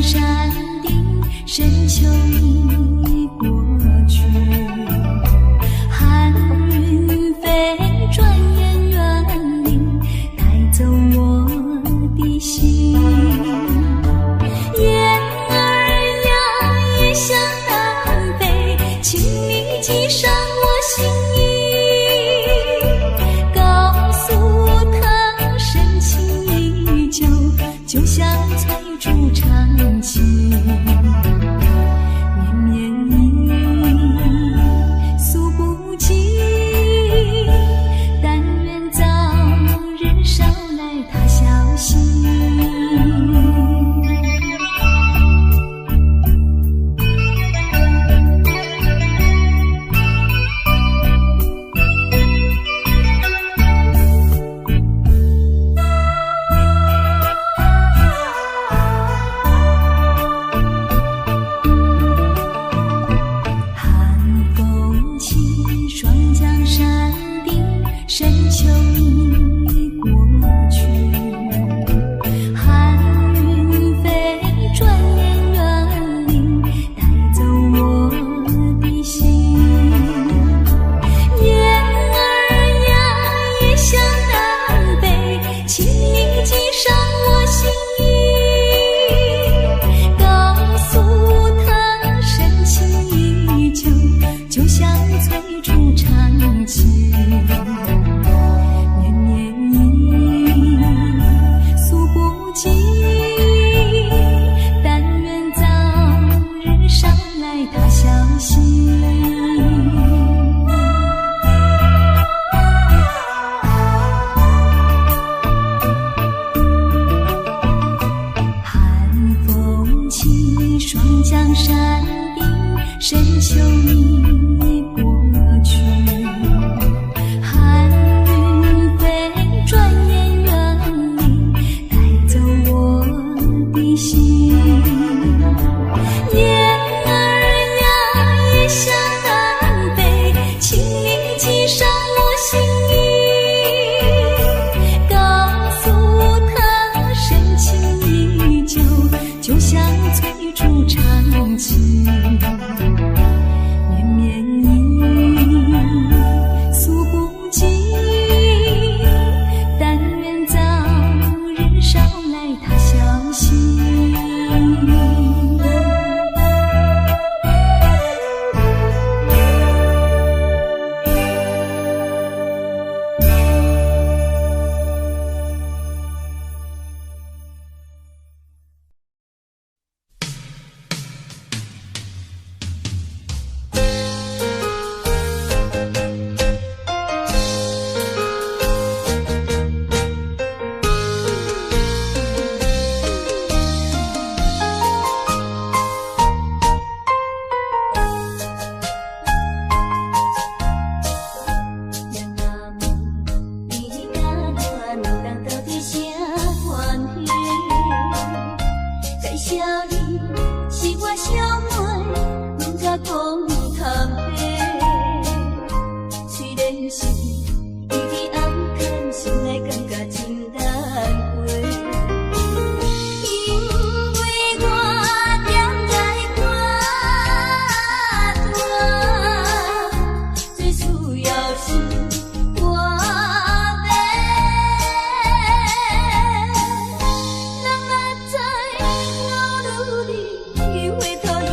山顶，深秋已过去。寒云飞，转眼远离，带走我的心。雁儿呀，也向南飞，请你记上我心意，告诉他深情依旧，就像翠竹长青。绵绵意，诉不尽，但愿早日捎来他消息。深秋已过去，寒云飞，转眼远离，带走我的心。雁儿呀，也向南飞，请你记上我心意，告诉他深情依旧，就像翠竹长青。江山顶，深秋已过去，寒云飞，转眼远离，带走我的心。雁儿呀，也向南飞，请你记上我心意，告诉他深情依旧，就像翠竹长青。绵绵意，诉不尽，但愿早日捎来他消息。回头。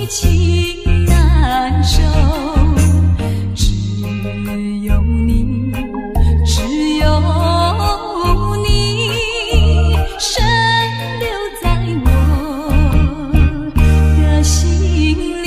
情难收。只有你，只有你，深留在我的心里。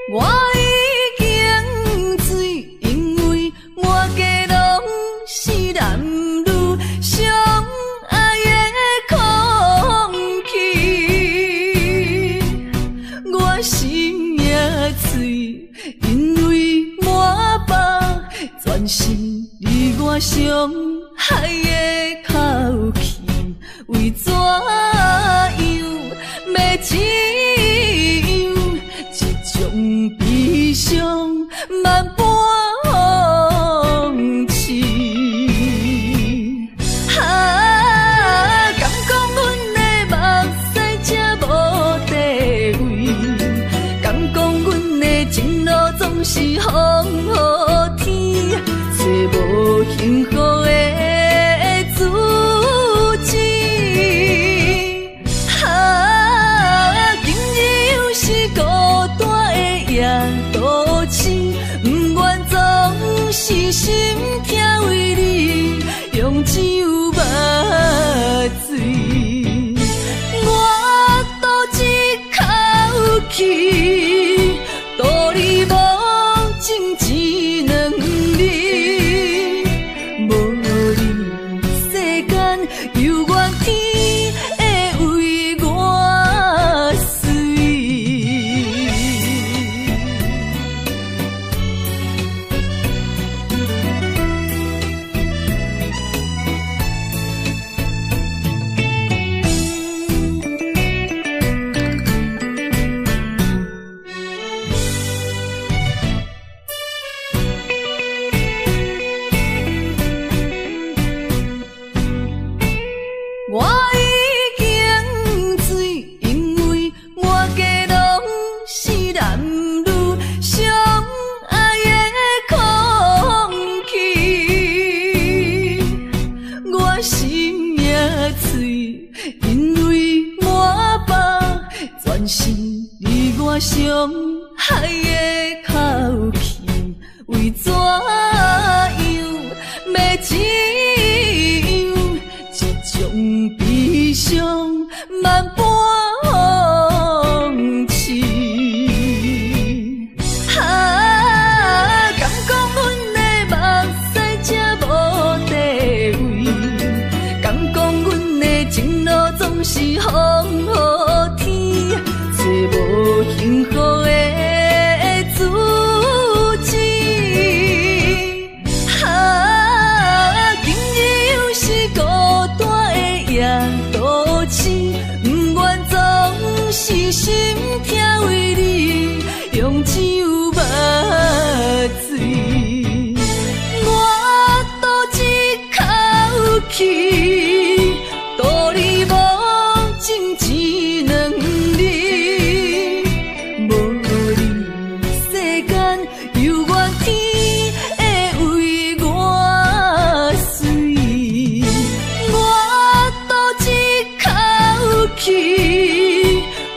我已经醉，因为满街拢是男女相爱的空气。我心也碎，因为满腹全是你我相爱的口气。为怎样要只有种悲伤万般放弃，敢讲阮的目屎才无地位，敢讲阮的情路总是风雨天，找无幸福的自己。今日又是孤单夜都市，不愿总是心痛为你用酒目醉。我赌一口气，赌你无情一两日，无你世间犹原天会为我碎。我已经醉，因为满街拢是男女相爱的空气。我心也碎，因为满腹全是你我相爱的口气。为怎样要只有种悲伤万般放弃，敢讲阮的目屎才无地位，敢讲阮的情路总是风雨天，找无幸福的自己。今日又是孤单夜都市，不愿总是心痛为你用酒目醉。我赌一口气，赌你无情一两日，无你世间犹原天会为我碎。我赌一口气，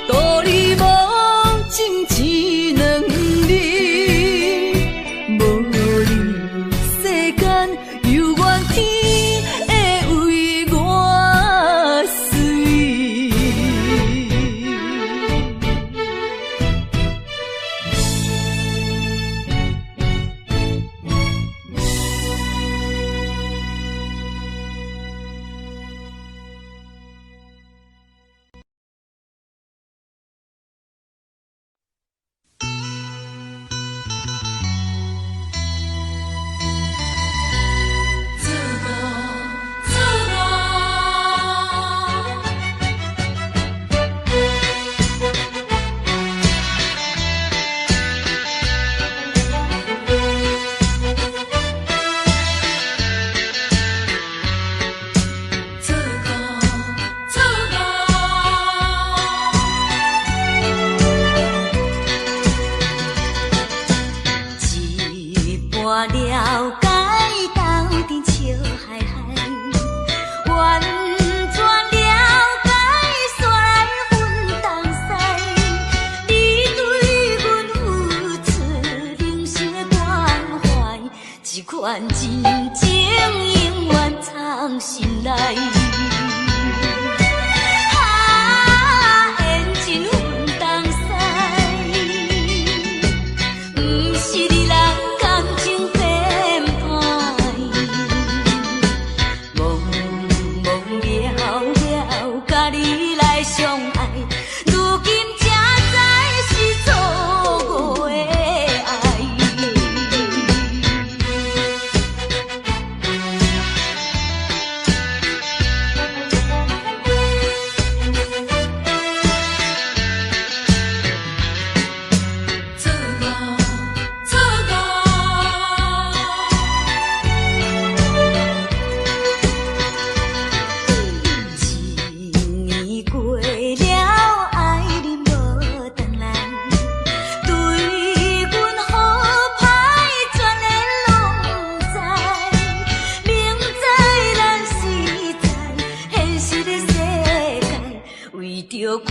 赌你无情一两日，无你世间犹原天会为我来。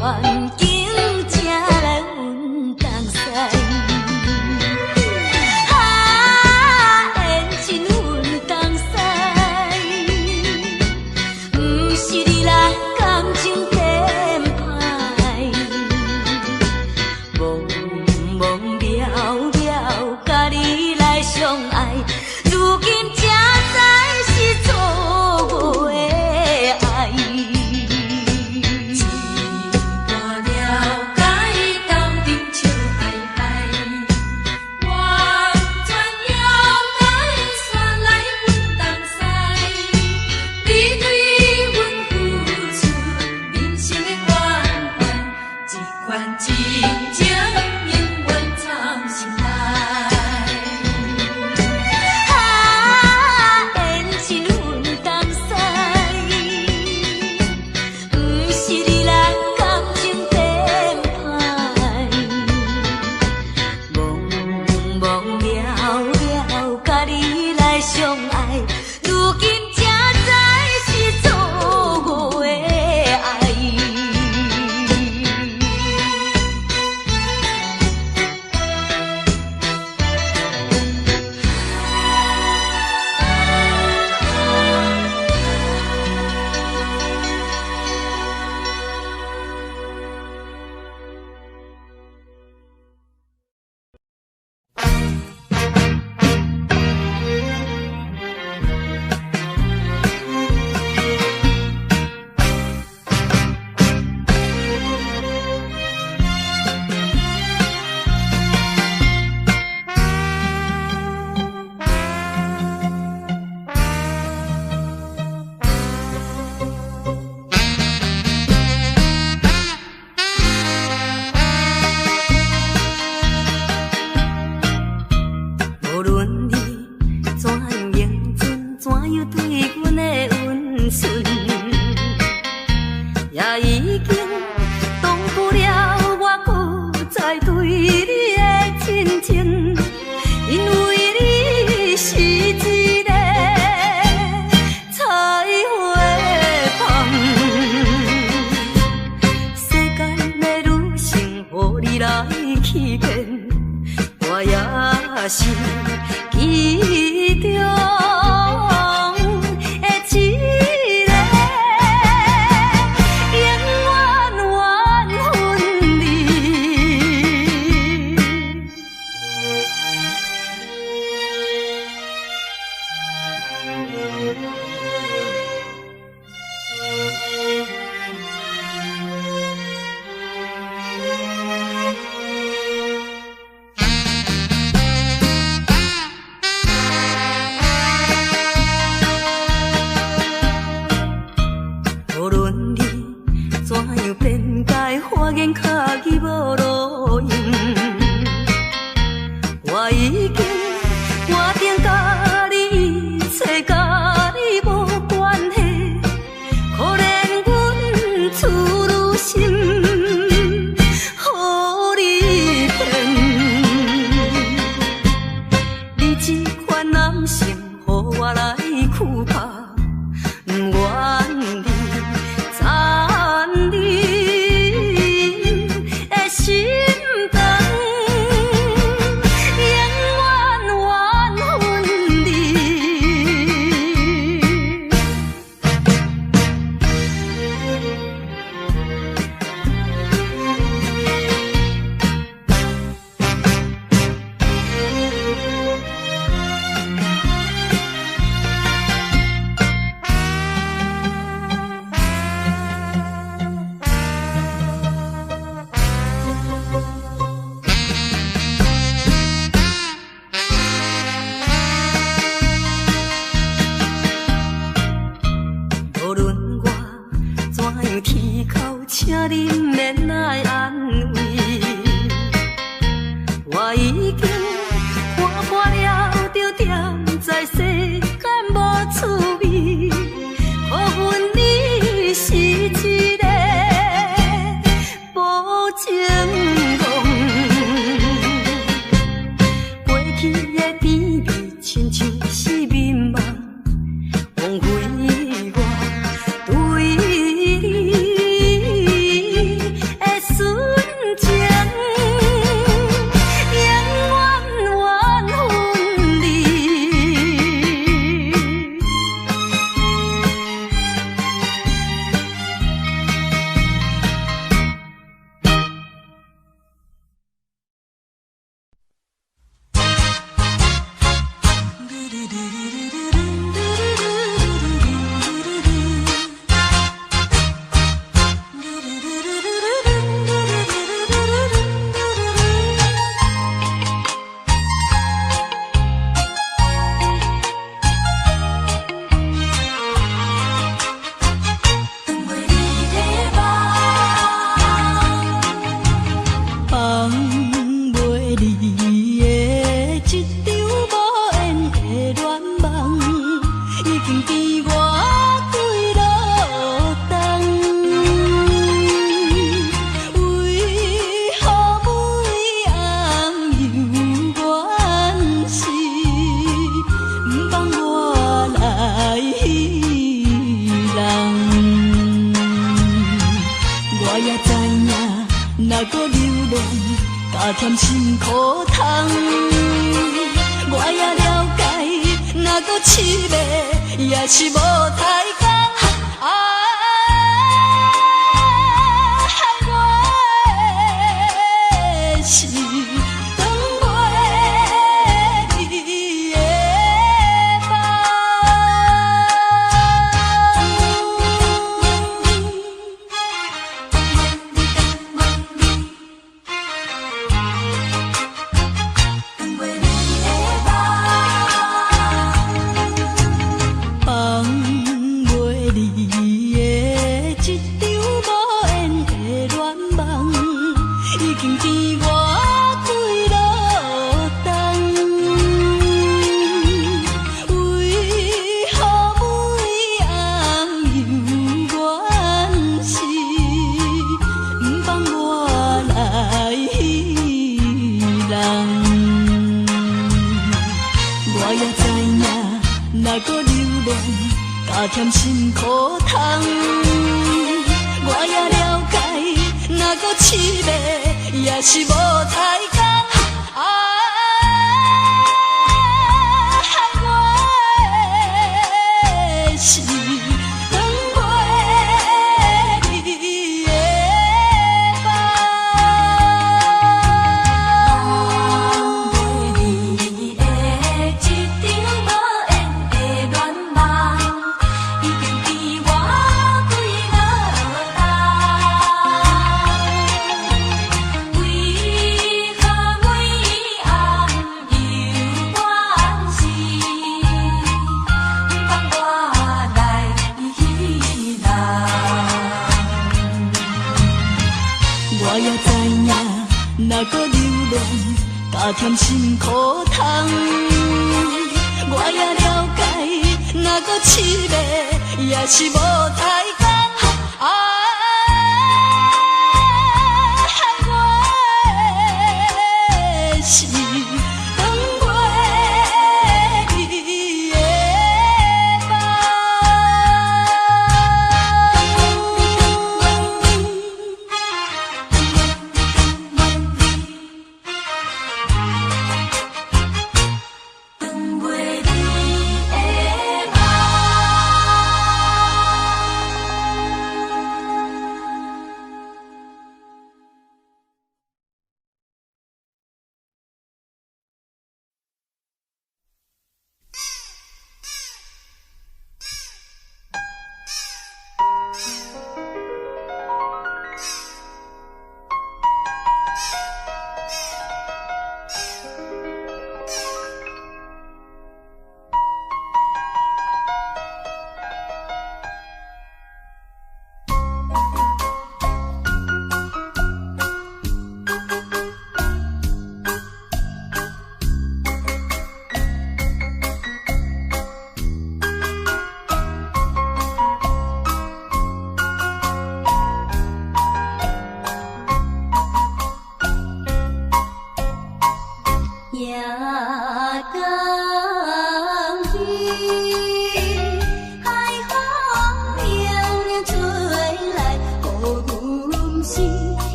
环境才来阮东西，缘尽阮东西，不是你人感情编排，茫茫渺渺，甲你来相爱，如今才知是错误的爱。是天口，请恁免来安慰。我已经看破了，就踮在世间无趣味。可阮你是一个无情梦，过去的甜蜜亲像是眠梦，枉费我对你的纯情，永远缘分离。放袂离的一场无缘的恋梦，已经甜我几落冬。为何每暗犹原是不放我来戏人？我也知影，若搁流浪，加添心苦痛。我也了解，若搁痴迷，也是无太工。害我的是长袂离的放袂离的一场无缘的恋梦，已经甜我几落冬。为何每暗犹原是不放我来戏人？我也知影，若搁流浪，加添心苦痛。我也了解，若搁痴迷，也是无太工。害我的是长袂离的放袂离的一场无缘的恋梦，已经甜我几落冬。为何每暗犹原是不放我来戏人？我也知影，若搁流浪，加添心苦痛。我也了解，若搁痴迷，也是无太工。害我的是长袂离的梦。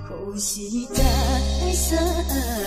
好时才相见。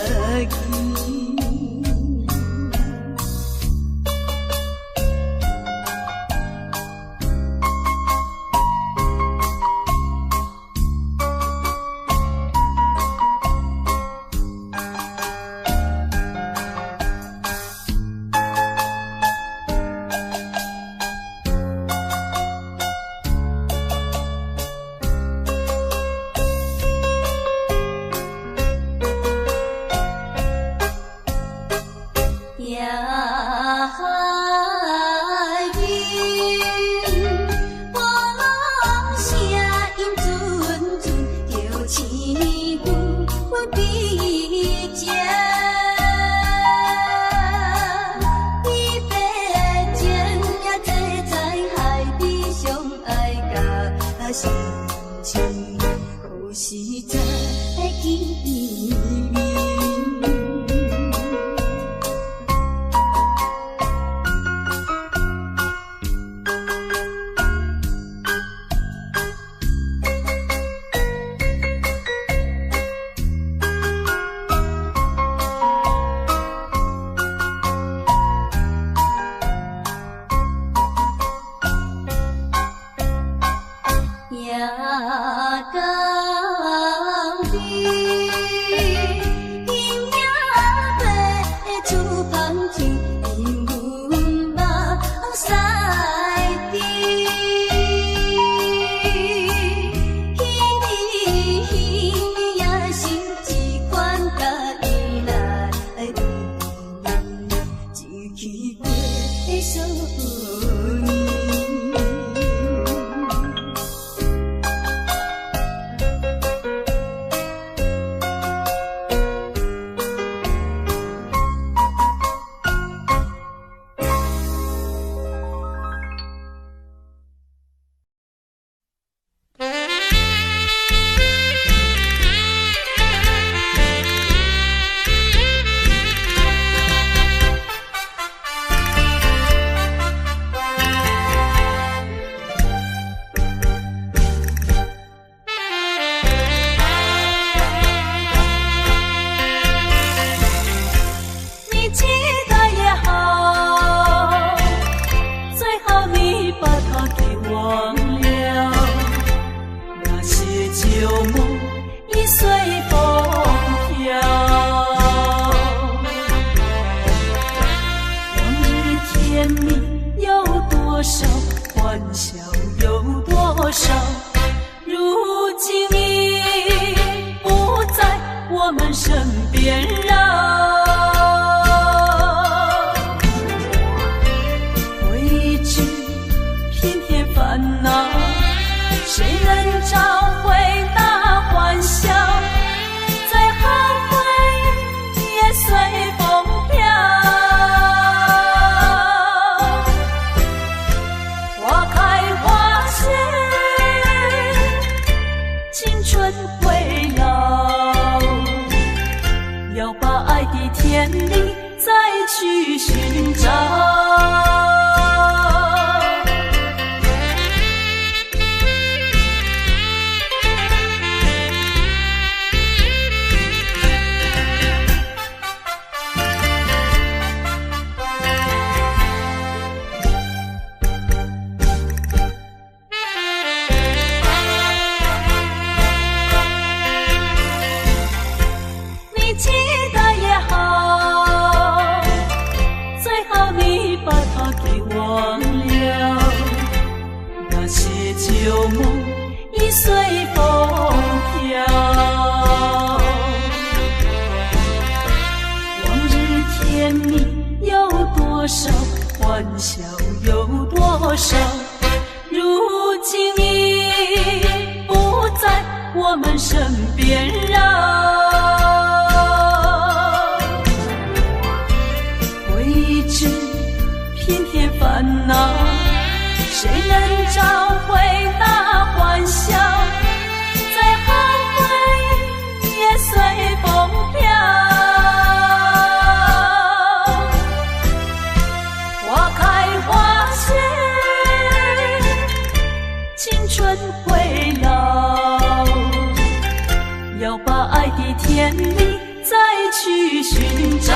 青春会老。甜蜜再去寻找。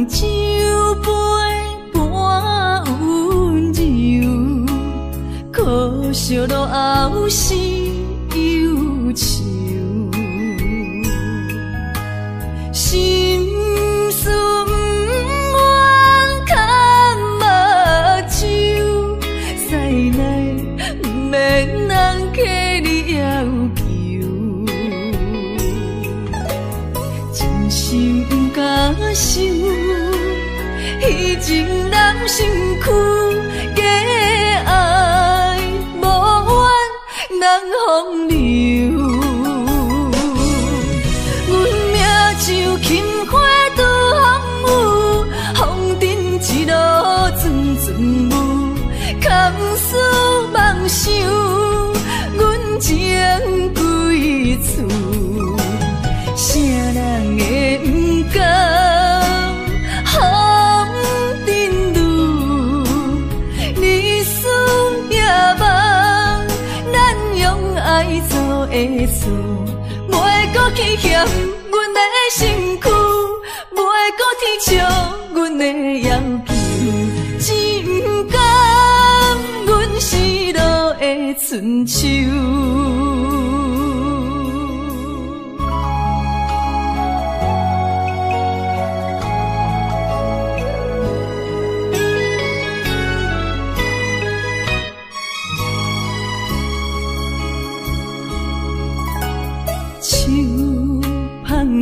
酒杯半温柔，可惜落后是忧愁。心事不愿牵目睭，使来不免人客你要求，真心不敢想。迄情人身躯，假爱无怨人风流。阮命像轻花拄风雨，风尘一路阵阵雾，空思梦想，阮情归厝，啥人会不甘？会错，袂搁去嫌阮的身躯，袂搁天笑阮的要求，只不甘阮失落的春秋。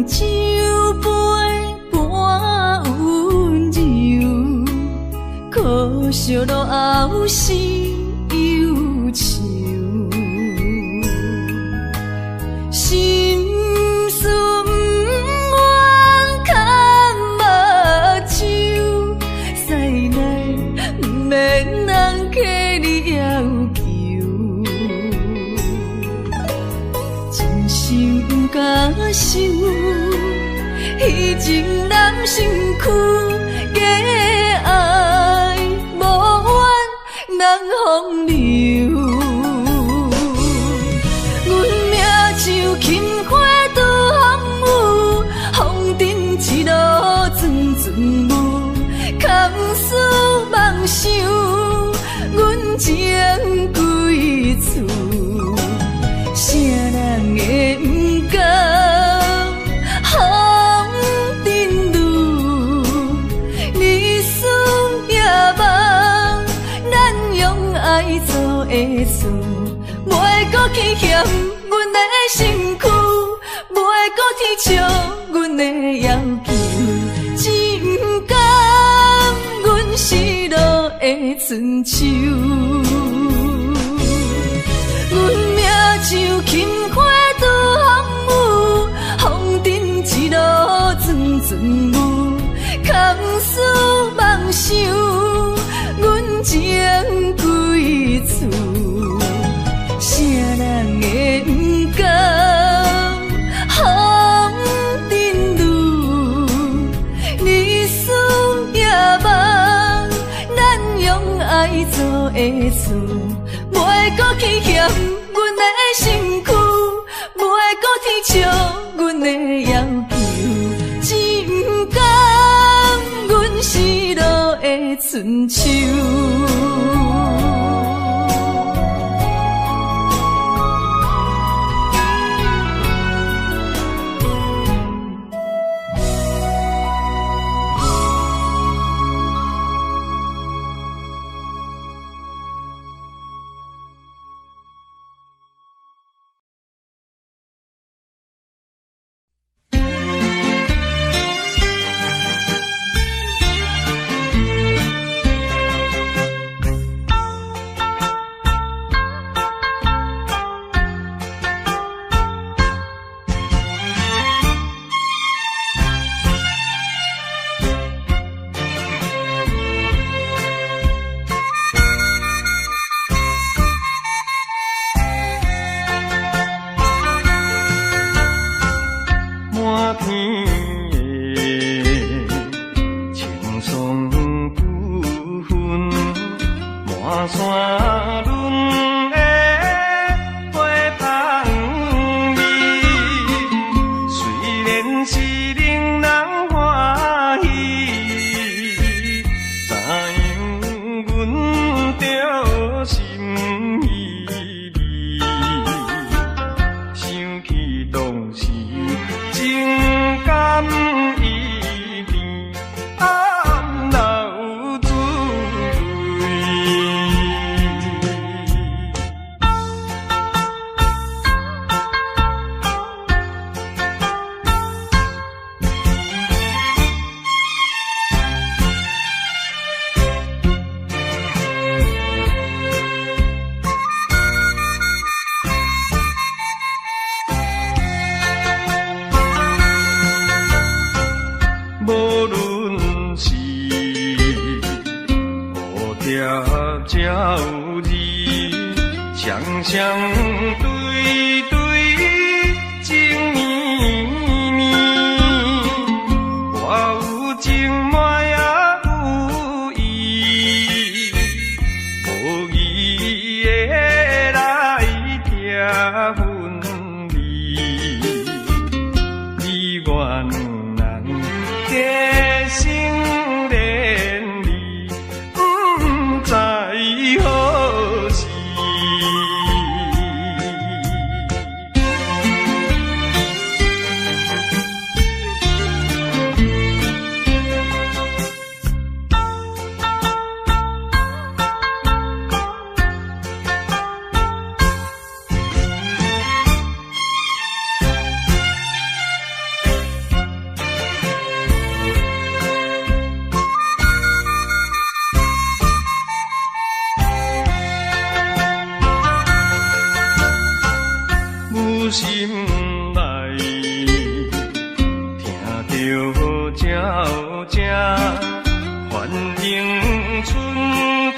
酒杯半温柔，可惜落后是忧愁。心事不愿牵目睭，使来不免人客你要求，真心不敢想。迄情人身躯，假爱无怨人风流。阮命像轻花拄风雨，风尘一路阵阵雾，空思梦想，阮情归厝，啥人会不甘？会错，袂搁去嫌阮的身躯，袂搁天笑阮的要求，只不甘阮失落的春秋。阮命像轻花拄风雨，风尘一路阵阵雾，空思梦想，阮情归厝。啥人会不甘？风尘路，日思夜梦，咱用爱做会错，袂搁去嫌阮的身躯，袂搁天笑阮的要求，只不甘阮失落的春秋。山山轮的花香味，虽然是令人欢喜，怎样阮着心依偎，想起当时情感依恋，暗流珠泪。无论是蝴蝶才有字，双双对对情绵绵，我有情爱也有意，无义的来听分离，你我两人加心连理，不知何时。有心内听着鸟声，反映春天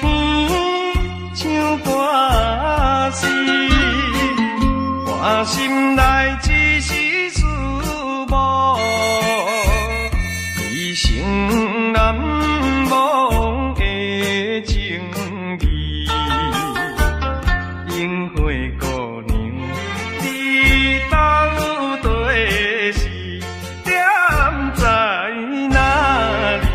像歌诗，我心内只是思慕，一生难忘的情义，樱花姑娘。你到底是点在哪里？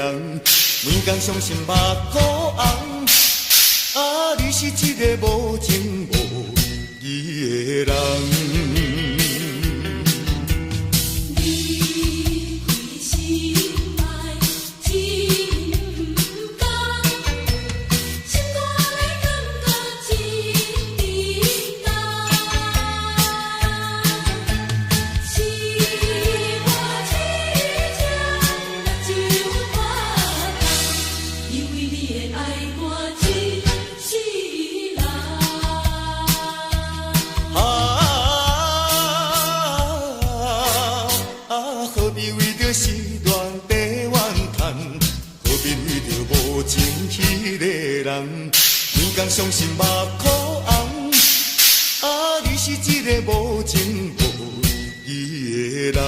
人，每天伤心目眶红。啊，你是一个无情无义的人。伤心目眶红，啊，你是一个无情无义的人。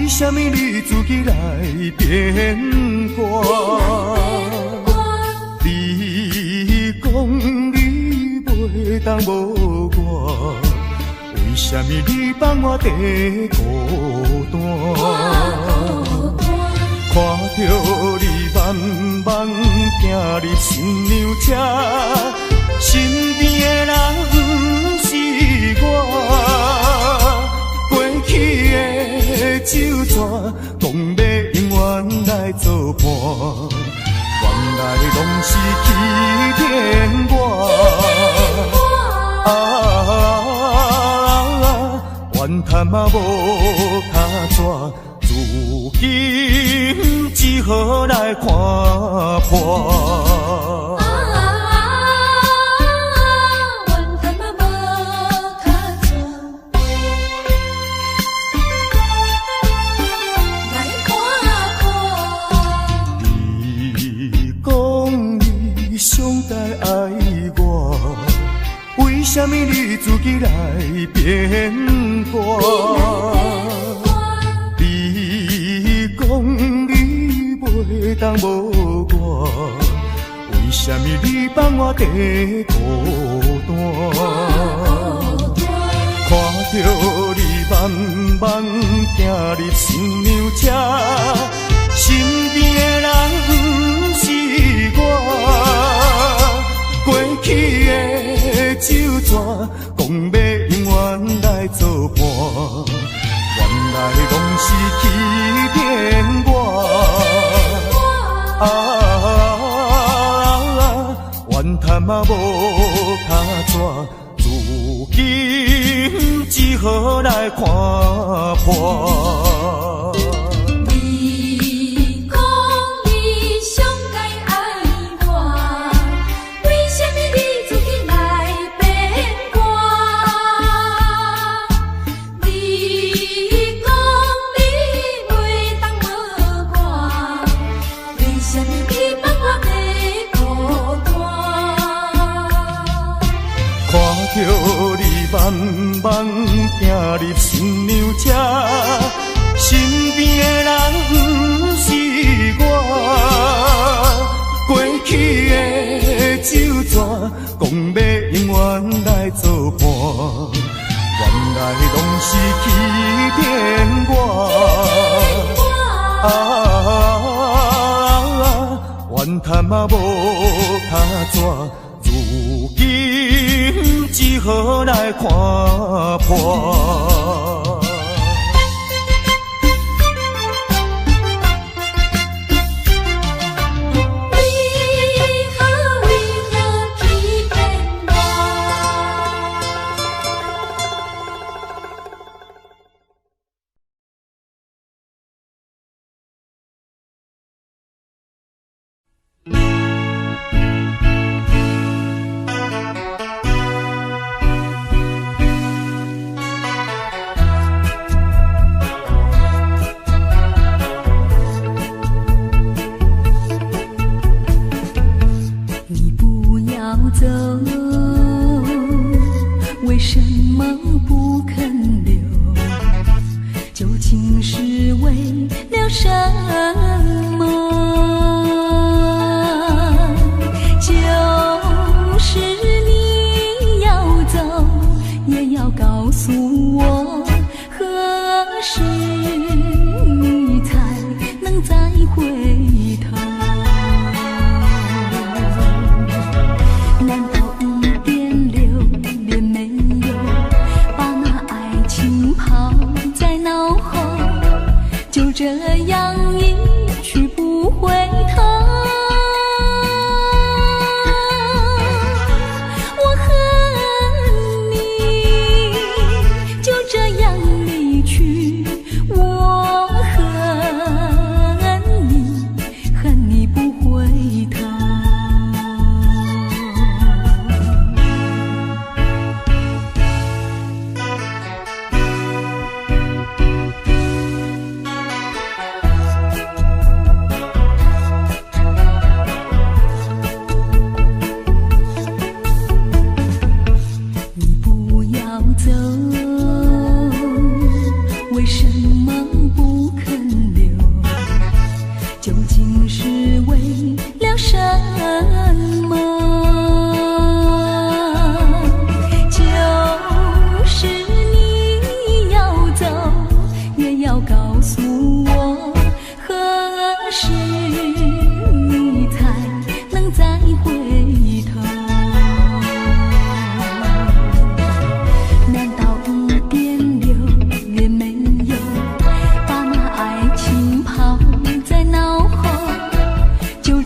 什么你自己来变卦？你讲你袂当无我，为什么你放我在孤单？看着你慢慢行入新娘车，身边的人不是我。过去的酒泉，讲要永远来作伴，原来拢是欺骗我。怨叹嘛无卡纸，如今只好来看破。为什么你自己来变卦？你讲你袂当无我，为什么你放我在孤单？看着你慢慢行入新娘车，身边的人不是我，过去的酒泉，讲要永远来作伴，原来拢是欺骗我。怨叹嘛无卡纸，如今只好来看破。着你慢慢行入新娘车，身边的人不是我，过去的酒泉，讲要永远来作伴，原来拢是欺骗我。怨叹嘛无卡纸，如今只好来看破。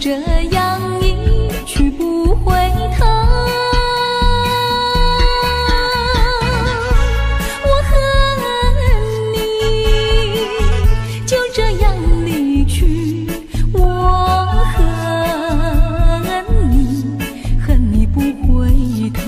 这样一去不回头。我恨你，就这样离去。我恨你，恨你不回头。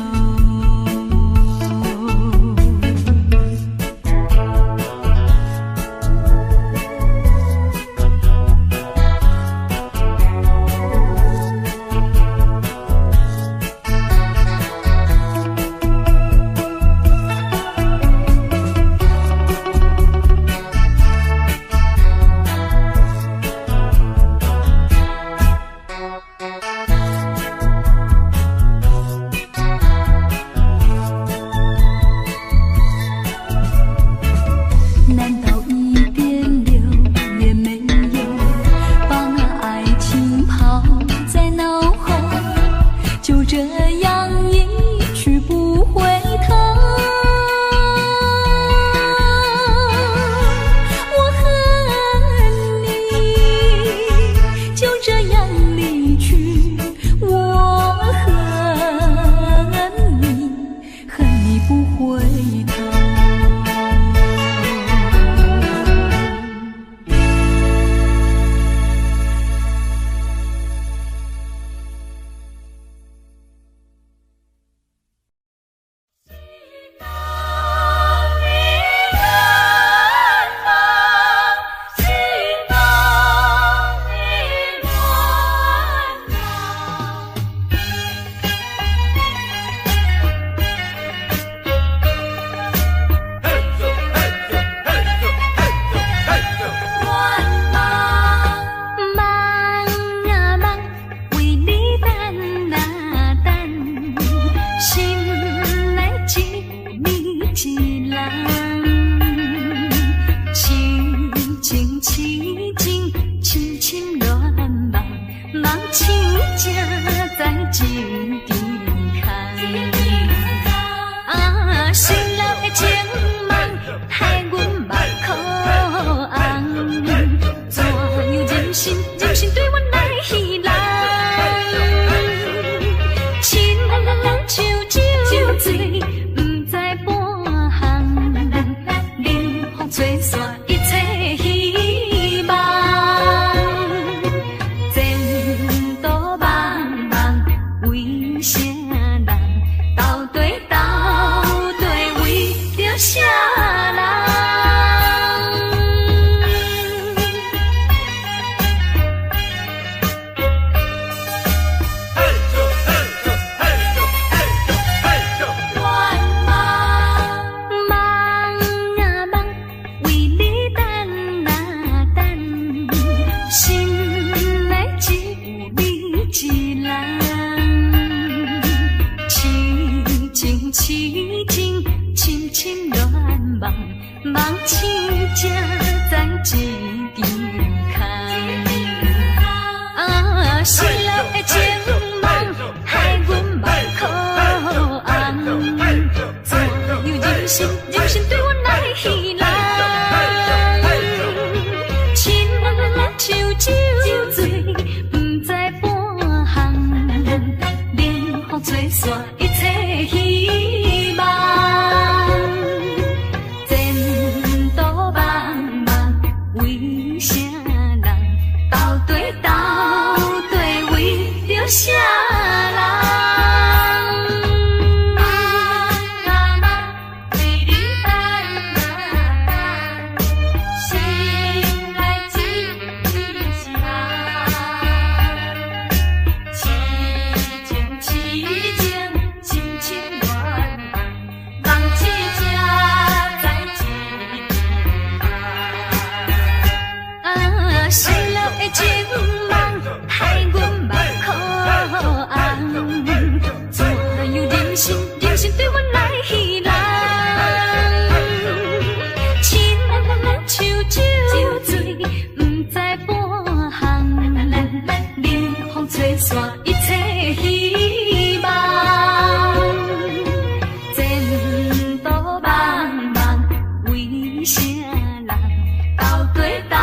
到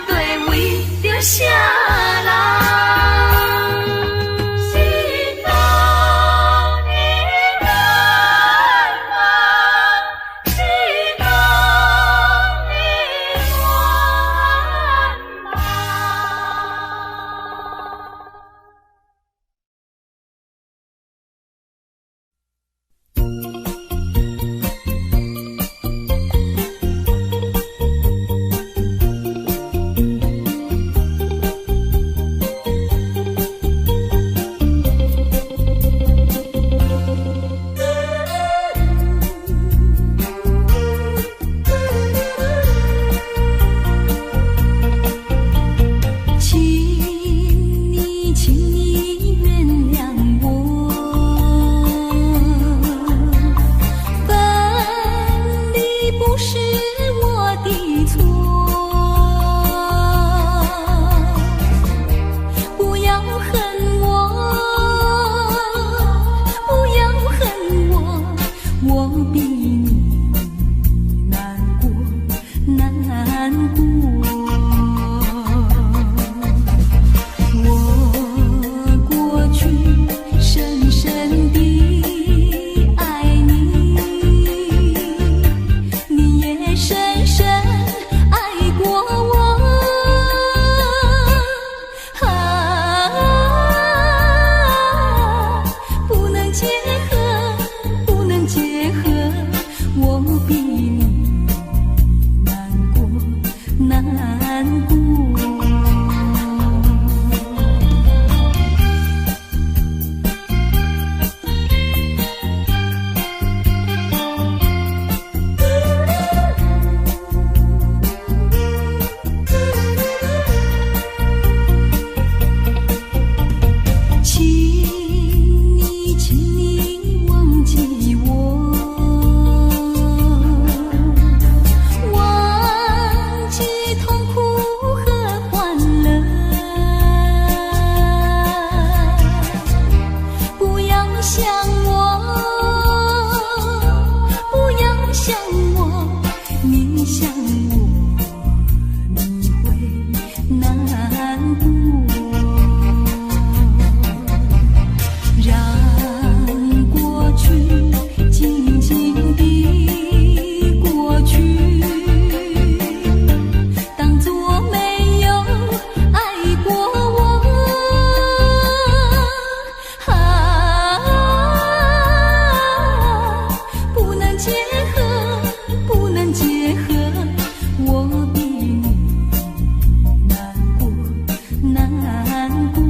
底为着啥人？恨我，不要恨我，我比你难过，难过。我过去深深地爱你，你也深深爱过我。不能结合，不能结合，我比你难过，难过。请你忘记我，忘记痛苦和欢乐，不要想我，不要想我，你想我，你会难过。让过去静静地过去，当作没有爱过我。不能结合，不能结合，我比你难过，难过。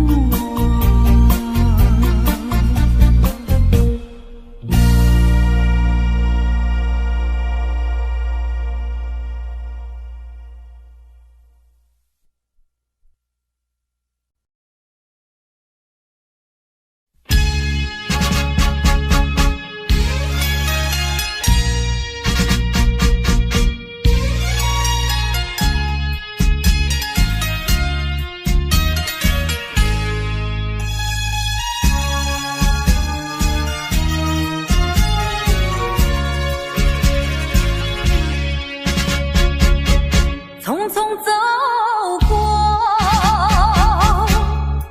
匆匆走过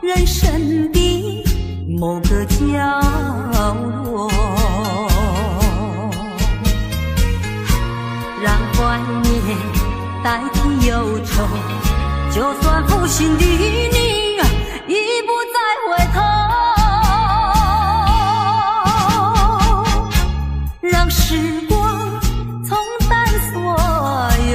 人生的某个角落，让怀念代替忧愁，就算负心的你已不再回头，让时光冲淡所有。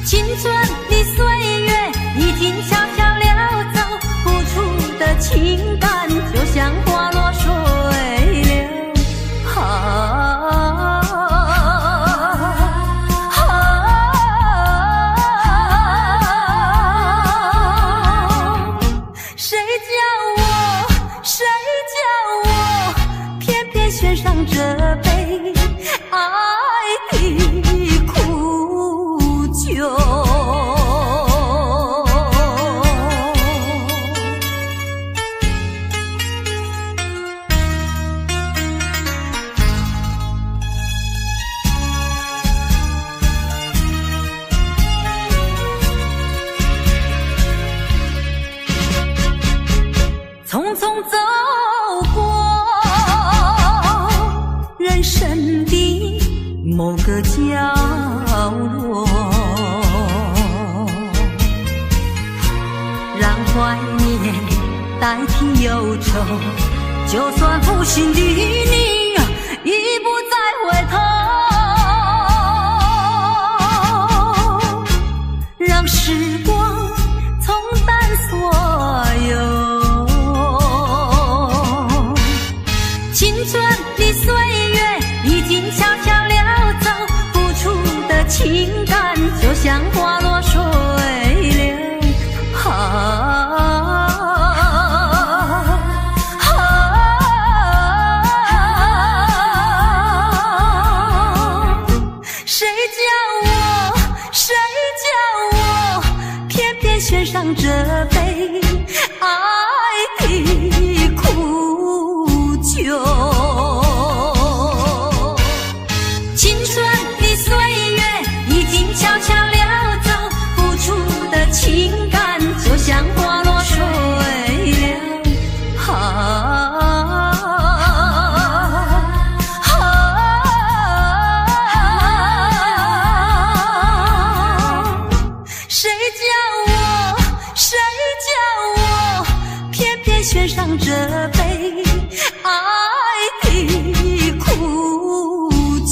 青春的岁月已经悄悄溜走，付出的情感就像花落水流。谁叫我偏偏选上这杯爱的苦酒。匆匆走过人生的某个角落，让怀念代替忧愁，就算负心的你已不再回头，让时光冲淡所有。青春的岁月已经悄悄溜走，付出的情感就像花落水流。谁叫我偏偏献上这杯爱的苦酒。青春的岁月已经悄悄溜走，付出的情感就像花落水了。献上这杯爱的苦酒。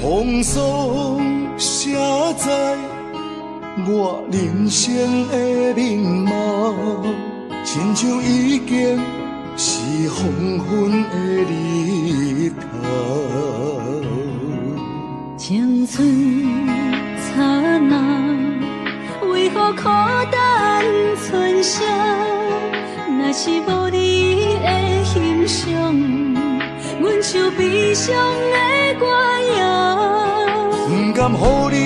风霜写在我人生的面貌，亲像已经是黄昏的日头。青春刹那，为何孤单存剩？若是无你的欣赏，阮就悲伤的歌谣。不甘予你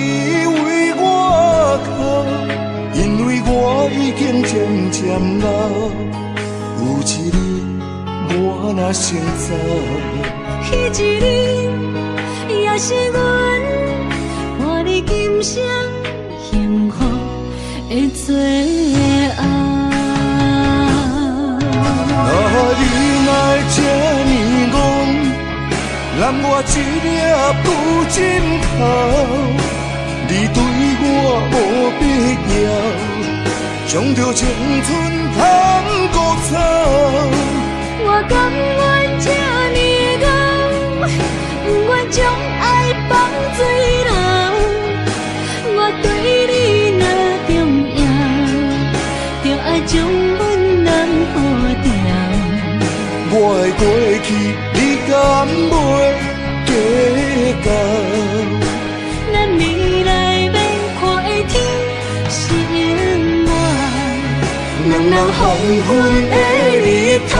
为我哭，因为我已经渐渐老。有一日我若先走，彼一日也是阮伴你今生幸福的最后。你来这呢戆，揽我一粒不枕头，你对我无必要，将着青春通孤草。我甘愿这呢戆，不愿将爱放水流。我对你若重要，就爱将阮人付掉。我的过去，你敢袂计较？咱未来要看的天是永远，两人黄昏的日头。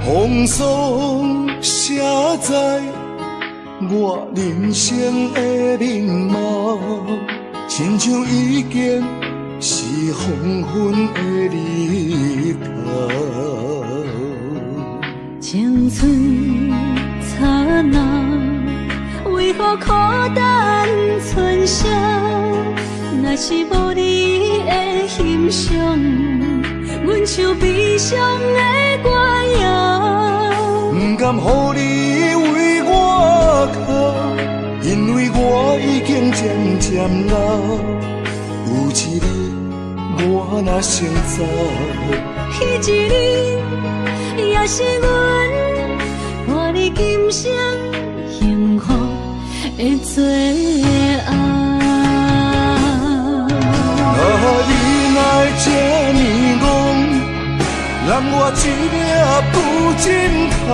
风霜写在我人生的面貌，亲像已经是黄昏的日头。青春刹那，为何孤单存剩？若是无你的欣赏，阮像悲伤的歌谣。不甘予你为我哭，因为我已经渐渐老。有一日我若先走，彼一日也是阮伴你今生幸福的最后。你来这呢戆，揽我一粒不枕头，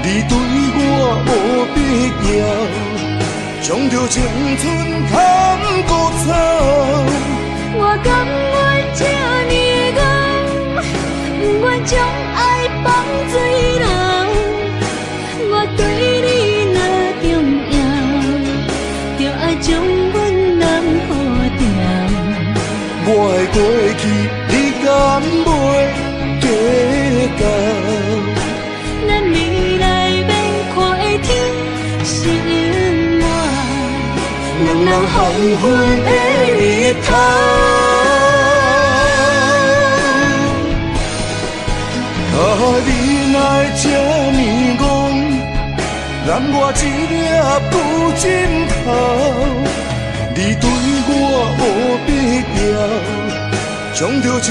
你对我无必要，将着青春通孤草。我甘愿这呢戆，不愿将爱放水流。我对你若重要，就爱将阮人付掉。我的过去，你敢袂计较？咱未来要看的天是永远，两人黄昏的日头。你哪这呢戆，揽我一粒布枕头？你对我无必要，将着情